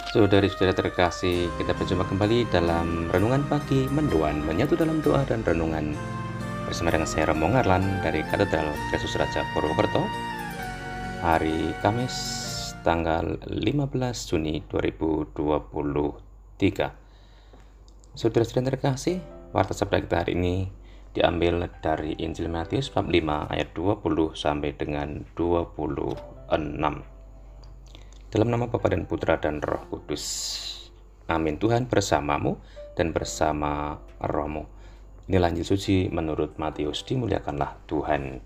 Saudari-saudara terkasih, kita berjumpa kembali dalam Renungan Pagi Mendoan, menyatu dalam doa dan renungan bersama dengan saya Romo Ngarlan dari Katedral Yesus Raja Purwokerto. Hari Kamis tanggal 15 Juni 2023. Saudara-saudara terkasih, warta sabda kita hari ini diambil dari Injil Matius bab 5 ayat 20 sampai dengan 26. Dalam nama Bapa dan Putra dan Roh Kudus. Amin. Tuhan bersamamu dan bersama rohmu. Inilah Injil suci menurut Matius. Dimuliakanlah Tuhan.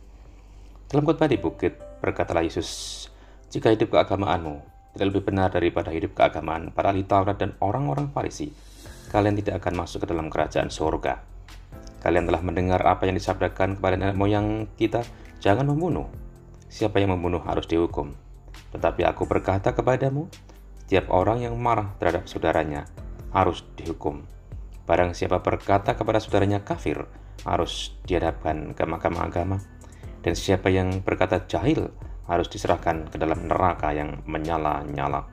Dalam khotbah di bukit, berkatalah Yesus, "Jika hidup keagamaanmu tidak lebih benar daripada hidup keagamaan para ahli Taurat dan orang-orang Farisi, kalian tidak akan masuk ke dalam kerajaan surga. Kalian telah mendengar apa yang disabdakan kepada nenek moyang kita, jangan membunuh. Siapa yang membunuh harus dihukum. Tetapi aku berkata kepadamu, setiap orang yang marah terhadap saudaranya harus dihukum. Barang siapa berkata kepada saudaranya kafir, harus dihadapkan ke mahkamah agama. Dan siapa yang berkata jahil, harus diserahkan ke dalam neraka yang menyala-nyala.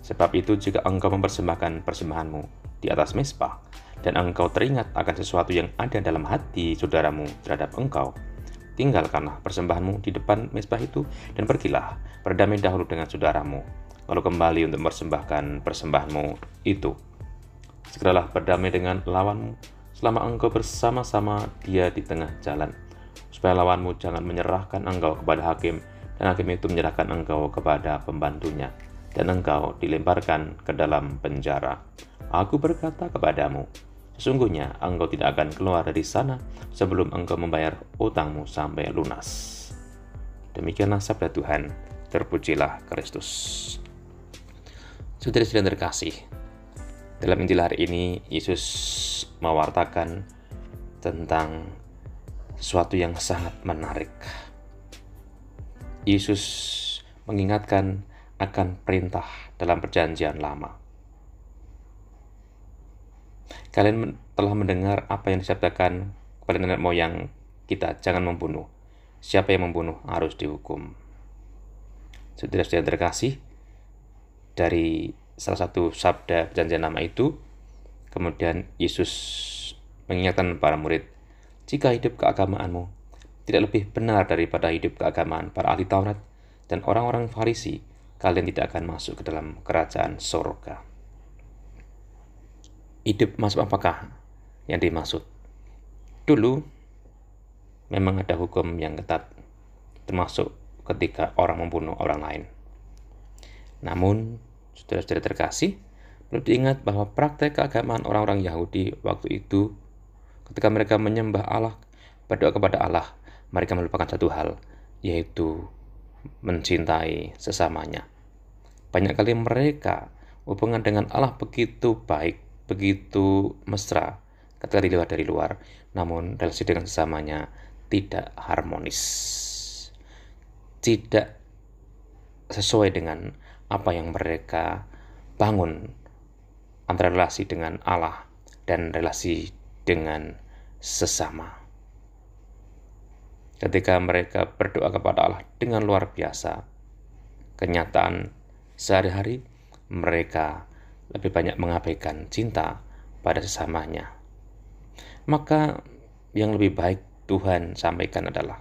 Sebab itu jika engkau mempersembahkan persembahanmu di atas mezbah, dan engkau teringat akan sesuatu yang ada dalam hati saudaramu terhadap engkau, tinggalkanlah persembahanmu di depan mezbah itu dan pergilah berdamai dahulu dengan saudaramu, lalu kembali untuk mempersembahkan persembahanmu itu. Segeralah berdamai dengan lawanmu selama engkau bersama-sama dia di tengah jalan, supaya lawanmu jangan menyerahkan engkau kepada hakim, dan hakim itu menyerahkan engkau kepada pembantunya, dan engkau dilemparkan ke dalam penjara. Aku berkata kepadamu, sesungguhnya engkau tidak akan keluar dari sana sebelum engkau membayar utangmu sampai lunas." Demikianlah sabda Tuhan. Terpujilah Kristus. Saudara-saudara terkasih, dalam Injil hari ini Yesus mewartakan tentang sesuatu yang sangat menarik. Yesus mengingatkan akan perintah dalam Perjanjian Lama. Kalian telah mendengar apa yang disabdakan kepada nenek moyang kita, jangan membunuh. Siapa yang membunuh harus dihukum. Saudara-saudara terkasih, dari salah satu sabda Perjanjian Lama itu, kemudian Yesus mengingatkan para murid, jika hidup keagamaanmu tidak lebih benar daripada hidup keagamaan para ahli Taurat dan orang-orang Farisi, kalian tidak akan masuk ke dalam kerajaan surga. Hidup masuk apakah yang dimaksud? Dulu memang ada hukum yang ketat, termasuk ketika orang membunuh orang lain. Namun, saudara-saudara terkasih, perlu diingat bahwa praktek keagamaan orang-orang Yahudi waktu itu, ketika mereka menyembah Allah, berdoa kepada Allah, mereka melupakan satu hal, yaitu mencintai sesamanya. Banyak kali mereka hubungan dengan Allah begitu baik, begitu mesra ketika dilihat dari luar, namun relasi dengan sesamanya tidak harmonis, tidak sesuai dengan apa yang mereka bangun antara relasi dengan Allah dan relasi dengan sesama. Ketika mereka berdoa kepada Allah dengan luar biasa, kenyataan sehari-hari mereka lebih banyak mengabaikan cinta pada sesamanya. Maka yang lebih baik Tuhan sampaikan adalah,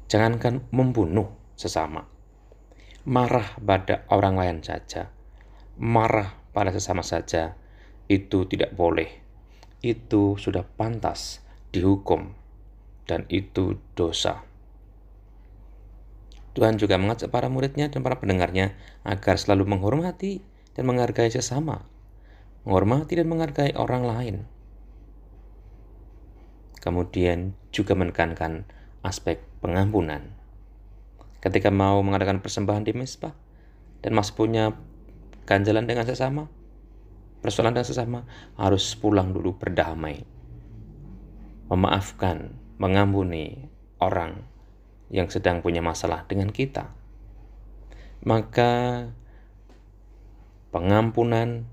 jangankan membunuh sesama, marah pada orang lain saja, marah pada sesama saja, itu tidak boleh. Itu sudah pantas dihukum, dan itu dosa. Tuhan juga mengajak para muridnya dan para pendengarnya agar selalu menghormati dan menghargai sesama, menghormati dan menghargai orang lain. Kemudian juga menekankan aspek pengampunan. Ketika mau mengadakan persembahan di mezbah dan masih punya ganjalan dengan sesama, persoalan dengan sesama, harus pulang dulu berdamai, memaafkan, mengampuni orang yang sedang punya masalah dengan kita. Maka pengampunan,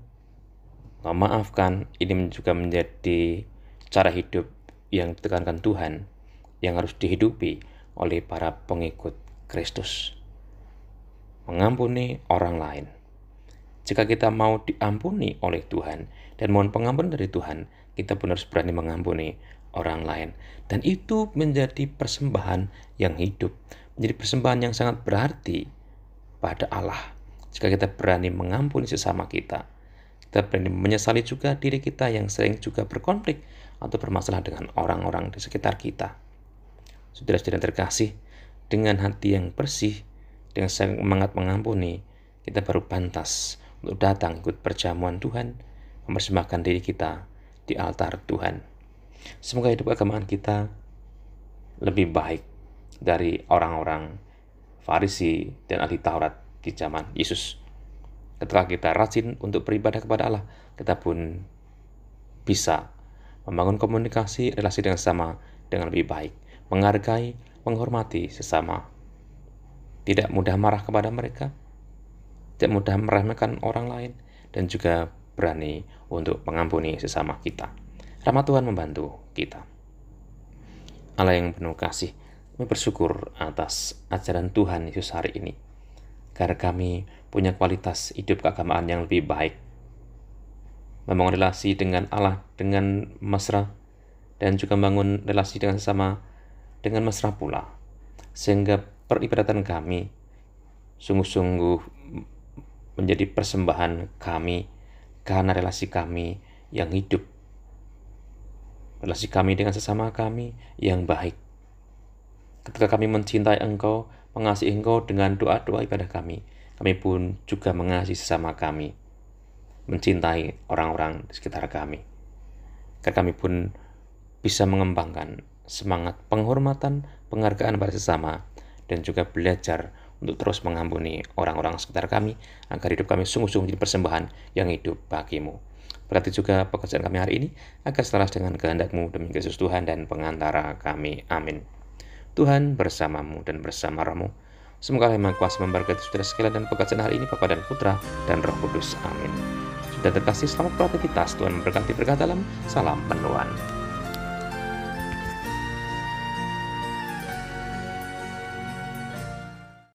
memaafkan, ini juga menjadi cara hidup yang ditekankan Tuhan, yang harus dihidupi oleh para pengikut Kristus. Mengampuni orang lain, Jika kita mau diampuni oleh Tuhan dan mohon pengampunan dari Tuhan, kita pun harus berani mengampuni orang lain. Dan itu menjadi persembahan yang hidup, menjadi persembahan yang sangat berarti pada Allah. Jika kita berani mengampuni sesama kita berani menyesali juga diri kita yang sering juga berkonflik atau bermasalah dengan orang-orang di sekitar kita. Saudara-saudara terkasih, dengan hati yang bersih, dengan semangat mengampuni, kita baru pantas untuk datang ikut perjamuan Tuhan, mempersembahkan diri kita di altar Tuhan. Semoga hidup keagamaan kita lebih baik dari orang-orang Farisi dan ahli Taurat di zaman Yesus. Ketika kita rajin untuk beribadah kepada Allah, kita pun bisa membangun komunikasi relasi dengan sesama dengan lebih baik, menghargai, menghormati sesama, tidak mudah marah kepada mereka, tidak mudah meremehkan orang lain, dan juga berani untuk mengampuni sesama kita. Rahmat Tuhan membantu kita. Allah yang penuh kasih, kami bersyukur atas ajaran Tuhan Yesus hari ini, agar kami punya kualitas hidup keagamaan yang lebih baik, membangun relasi dengan Allah dengan mesra, dan juga membangun relasi dengan sesama dengan mesra pula, sehingga peribadatan kami sungguh-sungguh menjadi persembahan kami karena relasi kami yang hidup, relasi kami dengan sesama kami yang baik. Ketika kami mencintai Engkau, mengasihi Engkau dengan doa-doa ibadah kami pun juga mengasihi sesama kami, mencintai orang-orang di sekitar kami. Agar kami pun bisa mengembangkan semangat penghormatan, penghargaan pada sesama, dan juga belajar untuk terus mengampuni orang-orang sekitar kami, agar hidup kami sungguh-sungguh menjadi persembahan yang hidup bagimu. Berarti juga pekerjaan kami hari ini, agar selaras dengan kehendak-Mu demi Yesus Tuhan dan pengantara kami. Amin. Tuhan bersamamu dan bersama rohmu. Semoga Allah yang Maha Kuasa memberkati saudara sekalian dan pekerjaan hari ini, Bapa dan Putra dan Roh Kudus. Amin. Sudah terkasih, selamat beraktivitas. Tuhan memberkati berkah dalam. Salam penuhan.